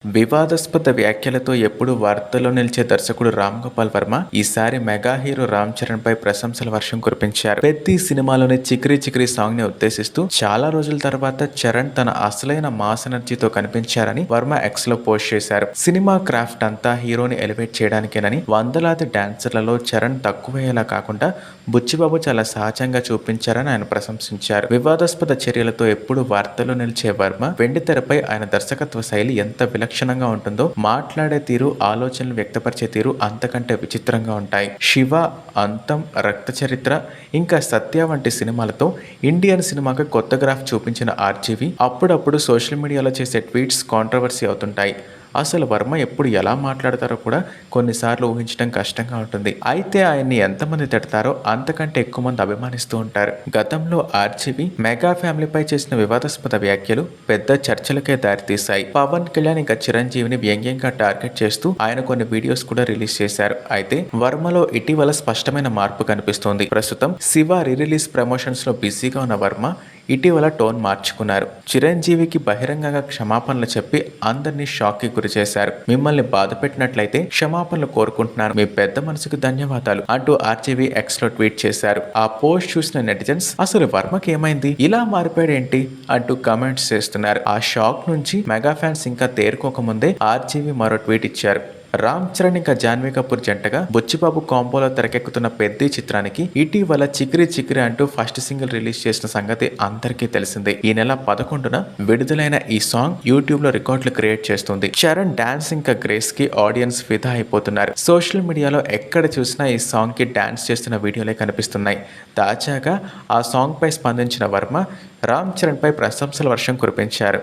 వివాదాస్పద వ్యాఖ్యలతో ఎప్పుడూ వార్తల్లో నిలిచే దర్శకుడు రామ్ గోపాల్ వర్మ ఈసారి మెగా హీరో రామ్ చరణ్ పై ప్రశంసల వర్షం కురిపించారు. పెద్ది సినిమాలోని చిక్రీ చిక్రీ సాంగ్ ని ఉద్దేశిస్తూ చాలా రోజుల తర్వాత చరణ్ తన అసలైన మాస్ ఎనర్జీతో కనిపించారని వర్మ ఎక్స్ లో పోస్ట్ చేశారు. సినిమా క్రాఫ్ట్ అంతా హీరోని ఎలివేట్ చేయడానికేనని, వందలాది డాన్సర్లలో చరణ్ తక్కువయ్యేలా కాకుండా బుచ్చిబాబు చాలా సహజంగా చూపించారని ఆయన ప్రశంసించారు. వివాదాస్పద చర్యలతో ఎప్పుడూ వార్తల్లో నిలిచే వర్మ వెండితెరపై ఆయన దర్శకత్వ శైలి ఎంత విలక్షణంగా ఉంటుందో, మాట్లాడే తీరు, ఆలోచనలు వ్యక్తపరిచే తీరు అంతకంటే విచిత్రంగా ఉంటాయి. శివ, అంతం, రక్త చరిత్ర, ఇంకా సత్య వంటి సినిమాలతో ఇండియన్ సినిమాకి కొత్త గ్రాఫ్ చూపించిన ఆర్జీవి అప్పుడప్పుడు సోషల్ మీడియాలో చేసే ట్వీట్స్ కాంట్రవర్సీ అవుతుంటాయి. అసలు వర్మ ఎప్పుడు ఎలా మాట్లాడతారో కూడా కొన్నిసార్లు ఊహించడం కష్టంగా ఉంటుంది. అయితే ఆయన్ని ఎంతమంది తిడతారో అంతకంటే ఎక్కువ మంది అభిమానిస్తూ ఉంటారు. గతంలో ఆర్జీవి మెగా ఫ్యామిలీపై చేసిన వివాదాస్పద వ్యాఖ్యలు పెద్ద చర్చలకే దారితీశాయి. పవన్ కళ్యాణ్ ఇంకా చిరంజీవిని వ్యంగ్యంగా టార్గెట్ చేస్తూ ఆయన కొన్ని వీడియోస్ కూడా రిలీజ్ చేశారు. అయితే వర్మలో ఇటీవల స్పష్టమైన మార్పు కనిపిస్తోంది. ప్రస్తుతం శివ రిలీజ్ ప్రమోషన్స్ లో బిజీగా ఉన్న వర్మ ఇటీవల టోన్ మార్చుకున్నారు. చిరంజీవికి బహిరంగంగా క్షమాపణలు చెప్పి అందరినీ షాక్ కి గురి చేశారు. మిమ్మల్ని బాధ పెట్టినట్లయితే క్షమాపణలు కోరుకుంటున్నాను, మీ పెద్ద మనసుకు ధన్యవాదాలు అంటూ ఆర్జీవి ఎక్స్ లో ట్వీట్ చేశారు. ఆ పోస్ట్ చూసిన నెటిజన్స్ అసలు వర్మకి ఏమైంది, ఇలా మారిపోయాడేంటి అంటూ కామెంట్స్ చేస్తున్నారు. ఆ షాక్ నుంచి మెగా ఫ్యాన్స్ ఇంకా తేరుకోకముందే ఆర్జీవి మరో ట్వీట్ ఇచ్చారు. రామ్ చరణ్ ఇంకా జాన్వీ కపూర్ జంటగా బుచ్చిబాబు కాంబోలో తెరకెక్కుతున్న పెద్ది చిత్రానికి ఇటీవల చిక్రీ చిక్రీ అంటూ ఫస్ట్ సింగిల్ రిలీజ్ చేసిన సంగతి అందరికీ తెలిసిందే. ఈ నెల 11న విడుదలైన ఈ సాంగ్ యూట్యూబ్ లో రికార్డులు క్రియేట్ చేస్తుంది. చరణ్ డాన్స్ ఇంకా గ్రేస్ కి ఆడియన్స్ ఫిదా అయిపోతున్నారు. సోషల్ మీడియాలో ఎక్కడ చూసినా ఈ సాంగ్ కి డాన్స్ చేస్తున్న వీడియోలే కనిపిస్తున్నాయి. తాజాగా ఆ సాంగ్ పై స్పందించిన వర్మ రామ్ చరణ్ పై ప్రశంసల వర్షం కురిపించారు.